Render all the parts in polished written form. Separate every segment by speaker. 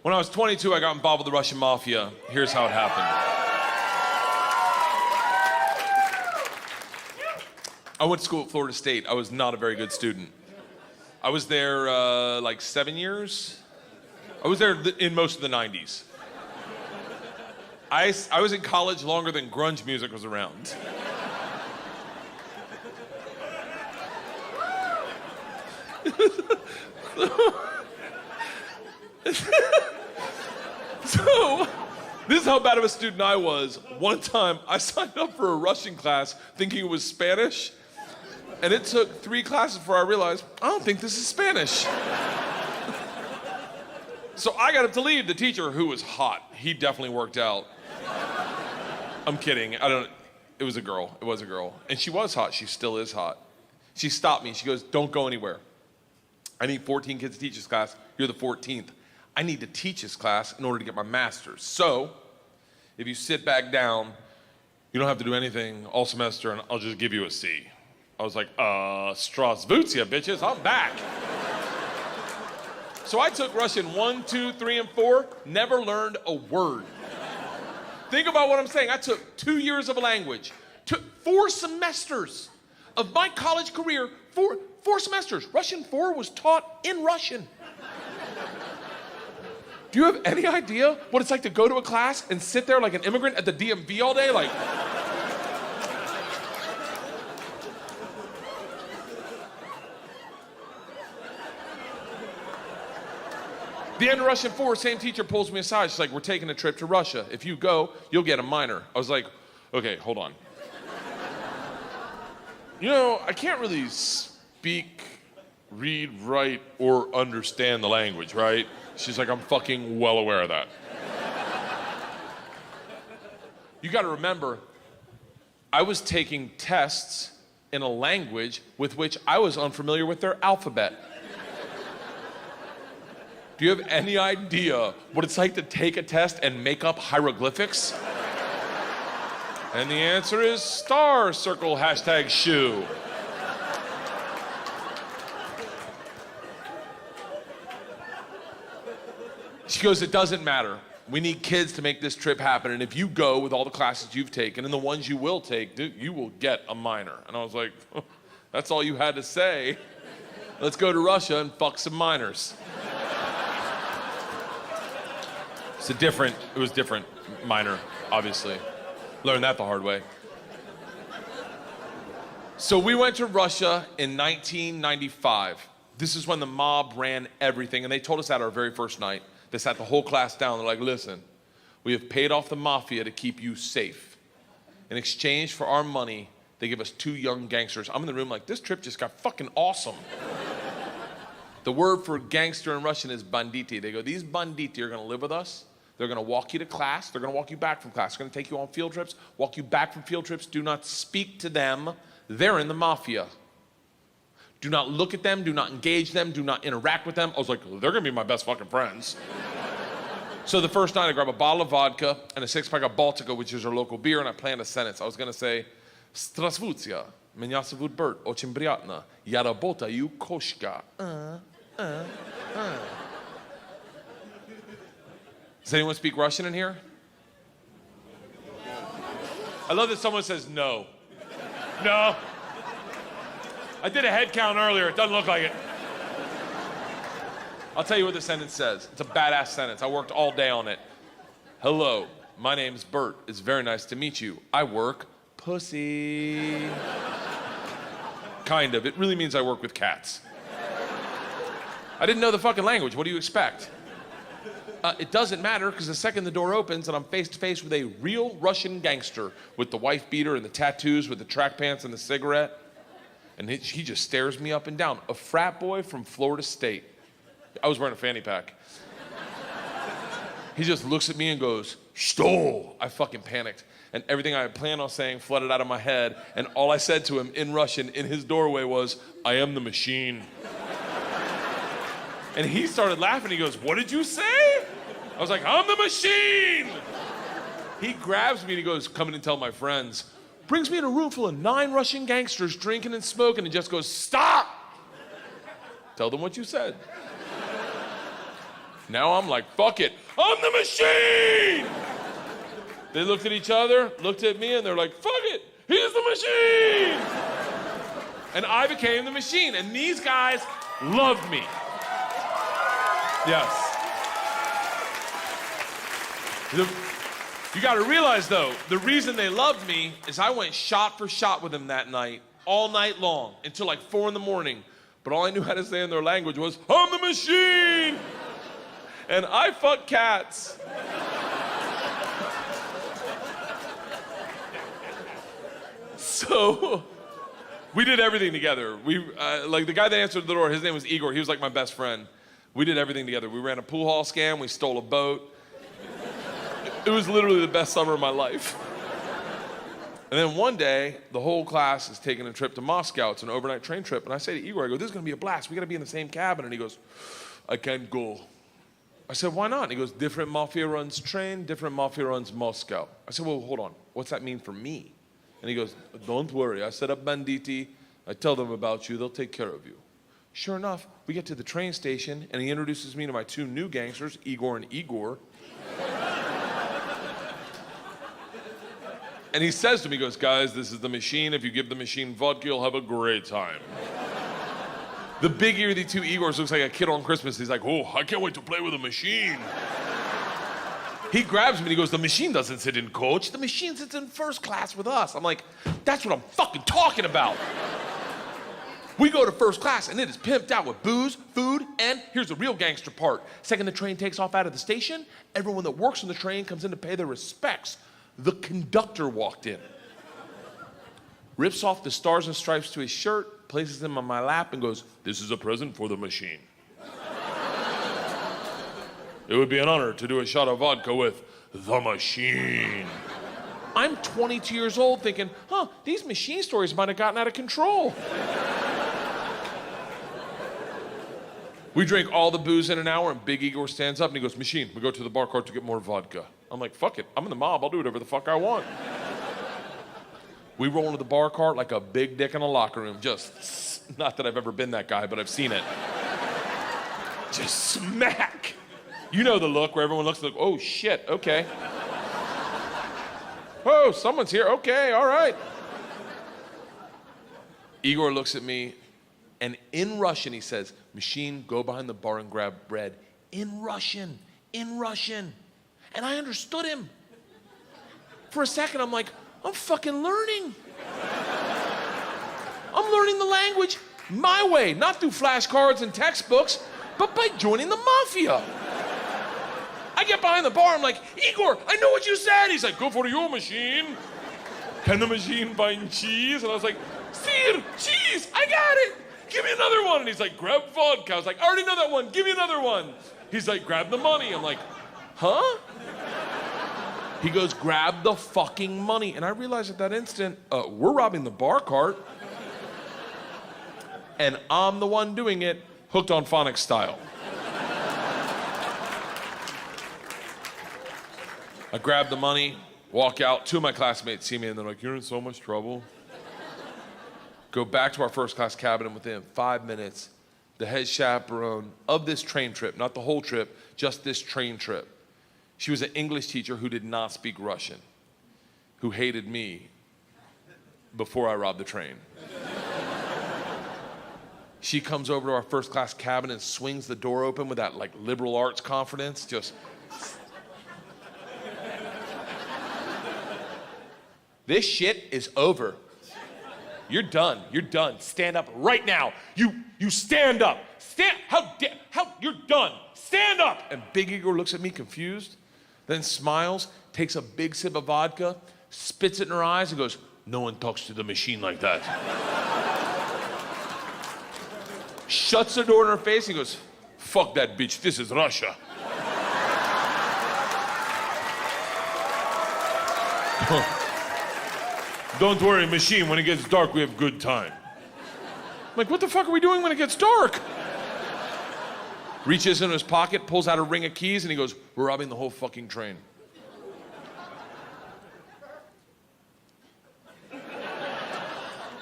Speaker 1: When I was 22, I got involved with the Russian Mafia. Here's how it happened. I went to school at Florida State. I was not a very good student. I was there like 7 years. I was there in most of the 90s. I was in college longer than grunge music was around. So, this is how bad of a student I was. One time, I signed up for a Russian class thinking it was Spanish, and it took 3 classes before I realized, I don't think this is Spanish. So I got up to leave. The teacher, who was hot, he definitely worked out. I'm kidding. It was a girl. It was a girl. And she was hot. She still is hot. She stopped me. She goes, don't go anywhere. I need 14 kids to teach this class. You're the 14th. I need to teach this class in order to get my master's. So, if you sit back down, you don't have to do anything all semester, and I'll just give you a C. I was like, Strasvutia, bitches, I'm back. So I took Russian 1, 2, 3, and 4, never learned a word. Think about what I'm saying. I took 2 years of a language, took 4 semesters of my college career, 4 semesters. Russian 4 was taught in Russian. Do you have any idea what it's like to go to a class and sit there like an immigrant at the DMV all day? Like, the end of Russian 4, same teacher pulls me aside. She's like, we're taking a trip to Russia. If you go, you'll get a minor. I was like, okay, hold on. You know, I can't really speak, read, write, or understand the language, right? She's like, I'm fucking well aware of that. You gotta remember, I was taking tests in a language with which I was unfamiliar with their alphabet. Do you have any idea what it's like to take a test and make up hieroglyphics? And the answer is star, circle, hashtag shoe. She goes, it doesn't matter. We need kids to make this trip happen. And if you go with all the classes you've taken and the ones you will take, dude, you will get a minor. And I was like, oh, that's all you had to say. Let's go to Russia and fuck some minors. It was different minor, obviously. Learned that the hard way. So we went to Russia in 1995. This is when the mob ran everything, and they told us that our very first night. They sat the whole class down. They're like, listen, we have paid off the mafia to keep you safe. In exchange for our money, they give us 2 young gangsters. I'm in the room like, this trip just got fucking awesome. The word for gangster in Russian is banditi. They go, these banditi are gonna live with us. They're gonna walk you to class. They're gonna walk you back from class. They're gonna take you on field trips, walk you back from field trips. Do not speak to them. They're in the mafia. Do not look at them, do not engage them, do not interact with them. I was like, they're gonna be my best fucking friends. So the first night I grabbed a bottle of vodka and a 6-pack of Baltica, which is our local beer, and I planned a sentence. I was gonna say, Strasvutia, меня зовут Bert, очень приятно, я работаю кошка. Does anyone speak Russian in here? I love that someone says no. No. I did a head count earlier. It doesn't look like it. I'll tell you what the sentence says. It's a badass sentence. I worked all day on it. Hello, my name's Bert. It's very nice to meet you. I work pussy. Kind of. It really means I work with cats. I didn't know the fucking language. What do you expect? It doesn't matter, because the second the door opens and I'm face to face with a real Russian gangster with the wife beater and the tattoos, with the track pants and the cigarette. And he just stares me up and down. A frat boy from Florida State. I was wearing a fanny pack. He just looks at me and goes, "Что?" I fucking panicked. And everything I had planned on saying flooded out of my head. And all I said to him in Russian in his doorway was, I am the machine. And he started laughing. He goes, what did you say? I was like, I'm the machine. He grabs me and he goes, come in and tell my friends. Brings me in a room full of 9 Russian gangsters drinking and smoking and just goes, stop! Tell them what you said. Now I'm like, fuck it, I'm the machine! They looked at each other, looked at me, and they're like, fuck it, he's the machine! And I became the machine, and these guys loved me. Yes. You gotta realize though, the reason they loved me is I went shot for shot with them that night, all night long, until like 4 a.m. But all I knew how to say in their language was, I'm the machine! And I fuck cats. So, we did everything together. Like the guy that answered the door, his name was Igor. He was like my best friend. We did everything together. We ran a pool hall scam. We stole a boat. It was literally the best summer of my life. And then one day, the whole class is taking a trip to Moscow. It's an overnight train trip. And I say to Igor, I go, this is gonna be a blast. We gotta be in the same cabin. And he goes, I can't go. I said, why not? And he goes, different mafia runs train, different mafia runs Moscow. I said, well, hold on. What's that mean for me? And he goes, don't worry. I set up banditti. I tell them about you. They'll take care of you. Sure enough, we get to the train station, and he introduces me to my 2 new gangsters, Igor and Igor. And he says to me, he goes, guys, this is the machine. If you give the machine vodka, you'll have a great time. The big earthy 2 Igors looks like a kid on Christmas. He's like, oh, I can't wait to play with a machine. He grabs me and he goes, the machine doesn't sit in coach. The machine sits in first class with us. I'm like, that's what I'm fucking talking about. We go to first class and it is pimped out with booze, food, and here's the real gangster part. Second the train takes off out of the station, everyone that works on the train comes in to pay their respects. The conductor walked in, rips off the stars and stripes to his shirt, places them on my lap and goes, this is a present for the machine. It would be an honor to do a shot of vodka with the machine. I'm 22 years old thinking, these machine stories might have gotten out of control. We drink all the booze in an hour and Big Igor stands up and he goes, machine, we go to the bar cart to get more vodka. I'm like, fuck it, I'm in the mob, I'll do whatever the fuck I want. We roll into the bar cart like a big dick in a locker room, just, not that I've ever been that guy, but I've seen it. Just smack. You know the look where everyone looks like, oh shit, okay. Oh, someone's here, okay, all right. Igor looks at me and in Russian he says, machine, go behind the bar and grab bread. In Russian. And I understood him. For a second, I'm like, I'm fucking learning. I'm learning the language my way, not through flashcards and textbooks, but by joining the mafia. I get behind the bar, I'm like, Igor, I know what you said. He's like, go for your machine. Can the machine find cheese? And I was like, Sir, cheese, I got it. Give me another one. And he's like, grab vodka. I was like, I already know that one, give me another one. He's like, grab the money. I'm like, huh? He goes, grab the fucking money. And I realized at that instant, we're robbing the bar cart. And I'm the one doing it, hooked on phonics style. I grab the money, walk out. 2 of my classmates see me and they're like, you're in so much trouble. Go back to our first class cabin and within 5 minutes, the head chaperone of this train trip, not the whole trip, just this train trip. She was an English teacher who did not speak Russian, who hated me before I robbed the train. She comes over to our first class cabin and swings the door open with that like liberal arts confidence, just. This shit is over. You're done. Stand up right now. You stand up. You're done. Stand up. And Big Igor looks at me confused, then smiles, takes a big sip of vodka, spits it in her eyes and goes, no one talks to the machine like that. Shuts the door in her face and goes, fuck that bitch, this is Russia. Don't worry, machine, when it gets dark, we have good time. I'm like, what the fuck are we doing when it gets dark? Reaches in his pocket, pulls out a ring of keys, and he goes, we're robbing the whole fucking train.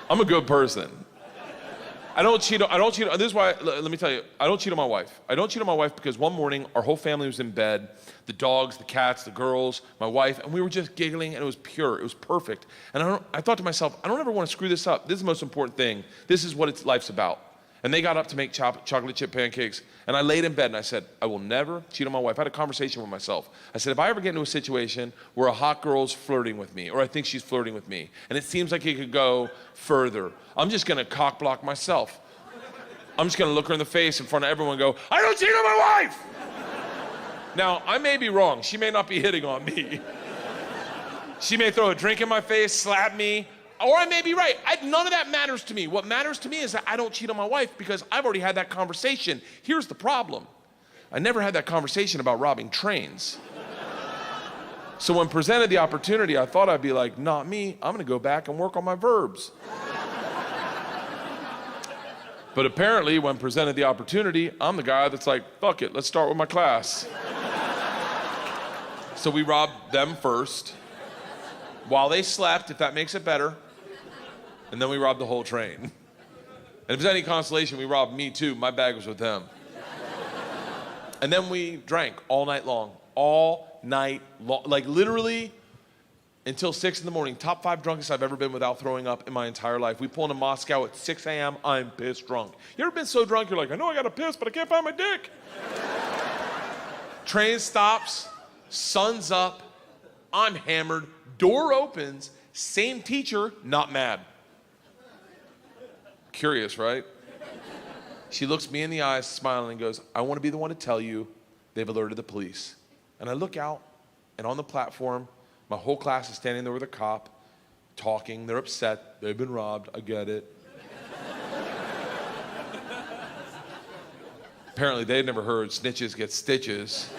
Speaker 1: I'm a good person. I don't cheat. This is why, let me tell you, I don't cheat on my wife. I don't cheat on my wife because one morning, our whole family was in bed, the dogs, the cats, the girls, my wife, and we were just giggling, and it was pure. It was perfect. And I thought to myself, I don't ever want to screw this up. This is the most important thing. This is what life's about. And they got up to make chocolate chip pancakes, and I laid in bed and I said, I will never cheat on my wife. I had a conversation with myself. I said, if I ever get into a situation where a hot girl's flirting with me, or I think she's flirting with me, and it seems like it could go further, I'm just gonna cock block myself. I'm just gonna look her in the face in front of everyone and go, I don't cheat on my wife! Now, I may be wrong. She may not be hitting on me. She may throw a drink in my face, slap me, or I may be right. None of that matters to me. What matters to me is that I don't cheat on my wife because I've already had that conversation. Here's the problem. I never had that conversation about robbing trains. So when presented the opportunity, I thought I'd be like, not me. I'm gonna go back and work on my verbs. But apparently, when presented the opportunity, I'm the guy that's like, fuck it, let's start with my class. So we robbed them first, while they slept, if that makes it better. And then we robbed the whole train. And if it's any consolation, we robbed me too. My bag was with them. And then we drank all night long. All night long. Like literally until 6 in the morning. Top 5 drunkest I've ever been without throwing up in my entire life. We pull into Moscow at 6 a.m. I'm pissed drunk. You ever been so drunk you're like, I know I gotta piss, but I can't find my dick. Train stops, sun's up, I'm hammered, door opens, same teacher, not mad. Curious, right? She looks me in the eyes, smiling, and goes, I want to be the one to tell you they've alerted the police. And I look out, and on the platform, my whole class is standing there with a cop, talking. They're upset. They've been robbed. I get it. Apparently, they'd never heard snitches get stitches.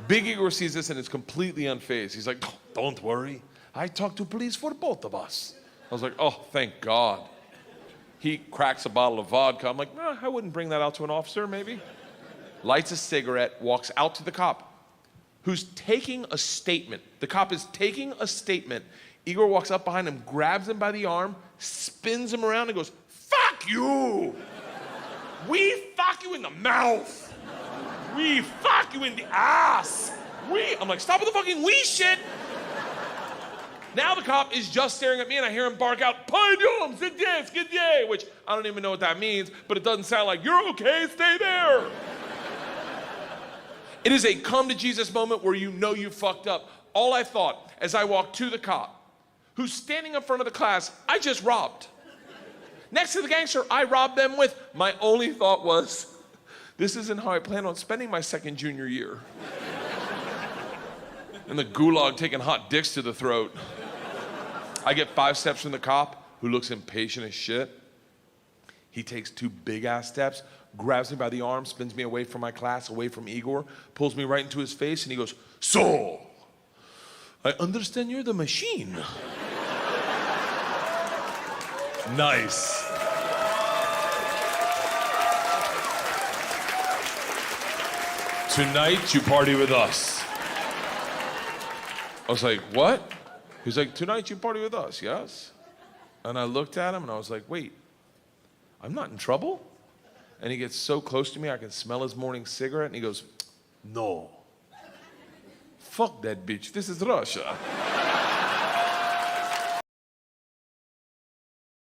Speaker 1: Big Igor sees this and is completely unfazed. He's like, oh, don't worry. I talked to police for both of us. I was like, oh, thank God. He cracks a bottle of vodka. I'm like, I wouldn't bring that out to an officer, maybe. Lights a cigarette, walks out to the cop, who's taking a statement. The cop is taking a statement. Igor walks up behind him, grabs him by the arm, spins him around and goes, fuck you! We fuck you in the mouth! We fuck you in the ass! I'm like, stop with the fucking we shit! Now the cop is just staring at me and I hear him bark out, Pardon, skidye, which I don't even know what that means, but it doesn't sound like, you're okay, stay there. It is a come to Jesus moment where you know you fucked up. All I thought as I walked to the cop, who's standing in front of the class I just robbed. Next to the gangster I robbed them with, my only thought was, this isn't how I plan on spending my second junior year. In the gulag taking hot dicks to the throat. I get 5 steps from the cop, who looks impatient as shit. He takes 2 big-ass steps, grabs me by the arm, spins me away from my class, away from Igor, pulls me right into his face, and he goes, so, I understand you're the machine. Nice. Tonight, you party with us. I was like, what? He's like, tonight you party with us, yes? And I looked at him and I was like, wait, I'm not in trouble? And he gets so close to me, I can smell his morning cigarette, and he goes, no. Fuck that bitch, this is Russia.